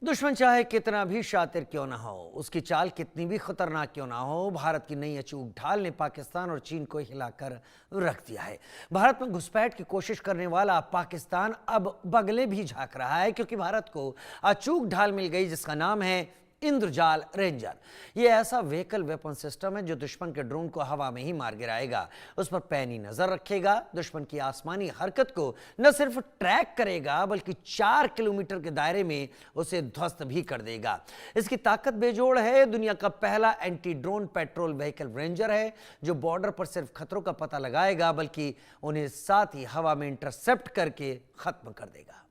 दुश्मन चाहे कितना भी शातिर क्यों ना हो, उसकी चाल कितनी भी खतरनाक क्यों ना हो, भारत की नई अचूक ढाल ने पाकिस्तान और चीन को हिलाकर रख दिया है। भारत में घुसपैठ की कोशिश करने वाला पाकिस्तान अब बगले भी झांक रहा है, क्योंकि भारत को अचूक ढाल मिल गई जिसका नाम है इंद्रजाल रेंजर। यह ऐसा व्हीकल वेपन सिस्टम है जो दुश्मन के ड्रोन को हवा में ही मार गिराएगा, उस पर पैनी नजर रखेगा, दुश्मन की आसमानी हरकत को न सिर्फ ट्रैक करेगा बल्कि 4 किलोमीटर के दायरे में उसे ध्वस्त भी कर देगा। इसकी ताकत बेजोड़ है। दुनिया का पहला anti drone patrol vehicle ranger है जो बॉर्डर पर सिर्फ खतरों का पता लगाएगा बल्कि उन्हें साथ ही हवा में इंटरसेप्ट करके खत्म कर देगा।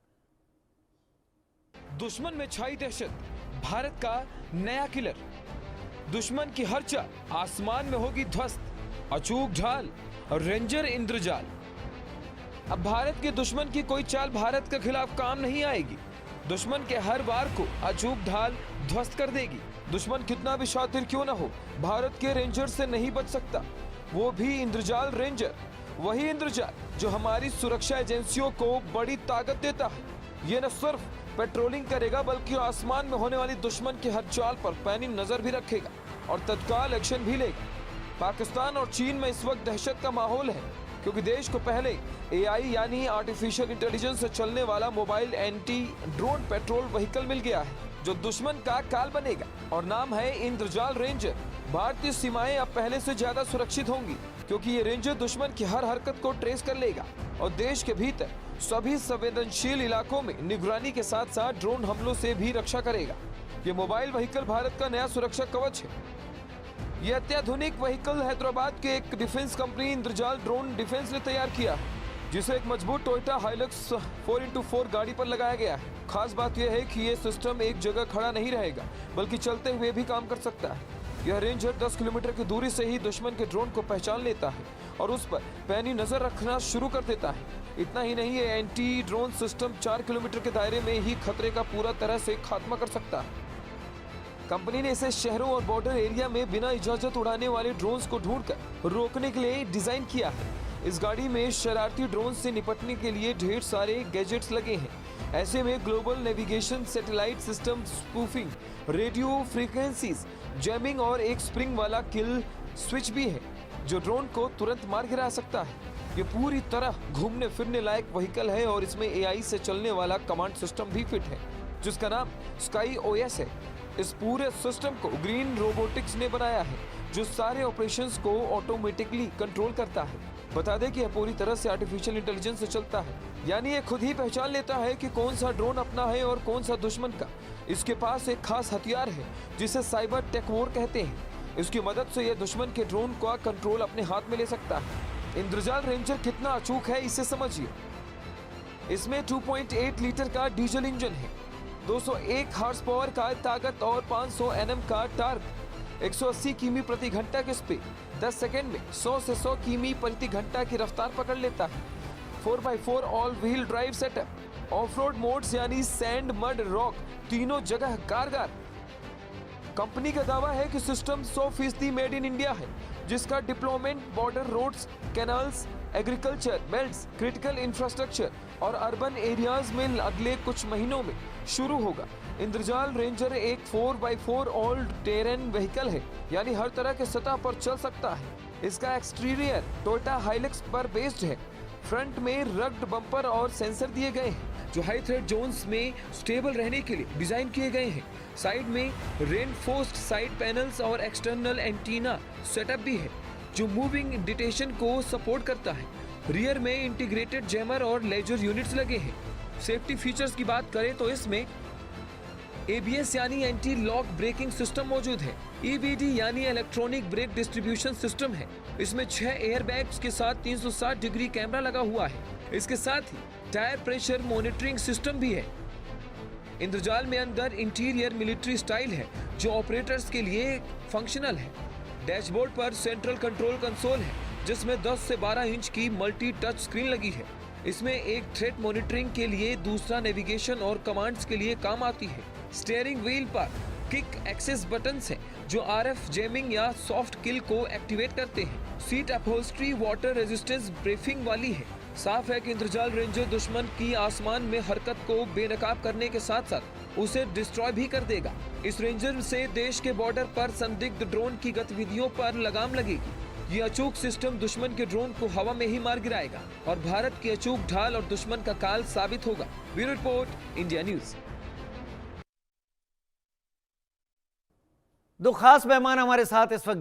दुश्मन में छाई दहशत, भारत का नया किलर। दुश्मन की हर चाल आसमान में होगी ध्वस्त। अचूक ढाल और रेंजर इंद्रजाल। अब भारत के दुश्मन की कोई चाल भारत के खिलाफ काम नहीं आएगी। दुश्मन के हर वार को अचूक ढाल ध्वस्त कर देगी। दुश्मन कितना भी शातिर क्यों ना हो, भारत के रेंजर से नहीं बच सकता, वो भी इंद्रजाल रेंजर। वही इंद्रजाल जो हमारी सुरक्षा एजेंसियों को बड़ी ताकत देता है। ये न सिर्फ पेट्रोलिंग करेगा बल्कि आसमान में होने वाली दुश्मन की हर चाल पर पैनी नजर भी रखेगा और तत्काल एक्शन भी लेगा। पाकिस्तान और चीन में इस वक्त दहशत का माहौल है, क्योंकि देश को पहले एआई यानी आर्टिफिशियल इंटेलिजेंस से चलने वाला mobile anti drone patrol vehicle मिल गया है जो दुश्मन का काल बनेगा और नाम है इंद्रजाल रेंजर। भारतीय सीमाएं अब पहले से ज्यादा सुरक्षित होंगी, क्योंकि ये रेंजर दुश्मन की हर हरकत को ट्रेस कर लेगा और देश के भीतर सभी संवेदनशील इलाकों में निगरानी के साथ साथ ड्रोन हमलों से भी रक्षा करेगा। ये मोबाइल व्हीकल भारत का नया सुरक्षा कवच है। ये अत्याधुनिक व्हीकल हैदराबाद के एक डिफेंस कंपनी इंद्रजाल ड्रोन डिफेंस ने तैयार किया है, जिसे एक मजबूत टोयोटा हाइलक्स 4x4 गाड़ी पर लगाया गया है। खास बात यह है कि ये सिस्टम एक जगह खड़ा नहीं रहेगा बल्कि चलते हुए भी काम कर सकता है। यह रेंजर 10 किलोमीटर की दूरी से ही दुश्मन के ड्रोन को पहचान लेता है और उस पर पैनी नजर रखना शुरू कर देता है। इतना ही नहीं, ये एंटी ड्रोन सिस्टम 4 किलोमीटर के दायरे में ही खतरे का पूरा तरह से खात्मा कर सकता है। कंपनी ने इसे शहरों और बॉर्डर एरिया में बिना इजाजत उड़ाने वाले ड्रोन्स को ढूंढकर रोकने के लिए डिजाइन किया है। इस गाड़ी में शरारती ड्रोन से निपटने के लिए ढेर सारे गैजेट्स लगे हैं। ऐसे में global navigation, satellite system, spoofing, radio frequencies, jamming और एक स्प्रिंग वाला किल स्विच भी है जो ड्रोन को तुरंत मार गिरा सकता है। ये पूरी तरह घूमने फिरने लायक व्हीकल है और इसमें एआई से चलने वाला कमांड सिस्टम भी फिट है जिसका नाम स्काई ओएस है। इस पूरे सिस्टम को ग्रीन रोबोटिक्स ने बनाया है जो सारे ऑपरेशंस को ऑटोमेटिकली कंट्रोल करता है। बता दें कि यह पूरी तरह से आर्टिफिशियल इंटेलिजेंस से चलता है, यानी ये खुद ही पहचान लेता है कि कौन सा ड्रोन अपना है और कौन सा दुश्मन का। इसके पास एक खास हथियार है जिसे साइबर टेक वॉर कहते हैं। इसकी मदद से यह दुश्मन के ड्रोन का कंट्रोल अपने हाथ में ले सकता है। इंद्रजाल रेंजर कितना अचूक है इसे समझिए। इसमें 2.8 लीटर का डीजल इंजन है, 201 हॉर्स पावर का ताकत और 500 एनएम का टार्क। 180 किमी प्रति घंटा की स्पीड 10 सेकेंड में 100 से 100 किमी प्रति घंटा की रफ्तार पकड़ लेता है। 4x4 all wheel drive setup, of road modes यानी सैंड, मड, रॉक तीनों जगह कारगर। कंपनी का दावा है कि सिस्टम 100% मेड इन इंडिया है, जिसका deployment border roads, canals, agriculture belts, critical infrastructure और अर्बन एरियाज में अगले कुछ महीनों में शुरू होगा। इंद्रजाल रेंजर एक 4x4 ऑल टेरेन व्हीकल है, यानी हर तरह के सतह पर चल सकता है। इसका एक्सटीरियर टोयोटा हाइलक्स पर बेस्ड है। फ्रंट में रग्ड बम्पर और सेंसर दिए गए हैं जो हाई थ्रेड जोन्स में स्टेबल रहने के लिए डिजाइन किए गए हैं। साइड में रेनफोर्स्ड साइड पैनल्स और एक्सटर्नल एंटीना सेटअप भी है जो मूविंग डिटेक्शन को सपोर्ट करता है। रियर में इंटीग्रेटेड जैमर और लेजर यूनिट्स लगे हैं। सेफ्टी फीचर्स की बात करें तो इसमें एबीएस यानी एंटी लॉक ब्रेकिंग सिस्टम मौजूद है। ईबीडी यानी इलेक्ट्रॉनिक ब्रेक डिस्ट्रीब्यूशन सिस्टम है। इसमें 6 एयरबैग्स के साथ 360 डिग्री कैमरा लगा हुआ है। इसके साथ ही टायर प्रेशर मॉनिटरिंग सिस्टम भी है। इंद्रजाल में अंदर इंटीरियर मिलिट्री स्टाइल है जो ऑपरेटर्स के लिए फंक्शनल है। डैशबोर्ड पर सेंट्रल कंट्रोल कंसोल है जिसमें 10 से 12 इंच की मल्टी टच स्क्रीन लगी है। इसमें एक थ्रेट मॉनिटरिंग के लिए, दूसरा नेविगेशन और कमांड्स के लिए काम आती है। स्टीयरिंग व्हील पर किक एक्सेस बटन्स हैं जो आरएफ जैमिंग या सॉफ्ट किल को एक्टिवेट करते हैं। सीट अपहोल्स्ट्री वाटर रेजिस्टेंस ब्रेफिंग वाली है। साफ है कि इंद्रजाल रेंजर दुश्मन की आसमान में हरकत को बेनकाब करने के साथ साथ उसे डिस्ट्रॉय भी कर देगा। इस रेंजर से देश के बॉर्डर पर संदिग्ध ड्रोन की गतिविधियों पर लगाम लगेगी। ये अचूक सिस्टम दुश्मन के ड्रोन को हवा में ही मार गिराएगा और भारत की अचूक ढाल और दुश्मन का काल साबित होगा। Bureau report, India news. दो खास मेहमान हमारे साथ इस वक्त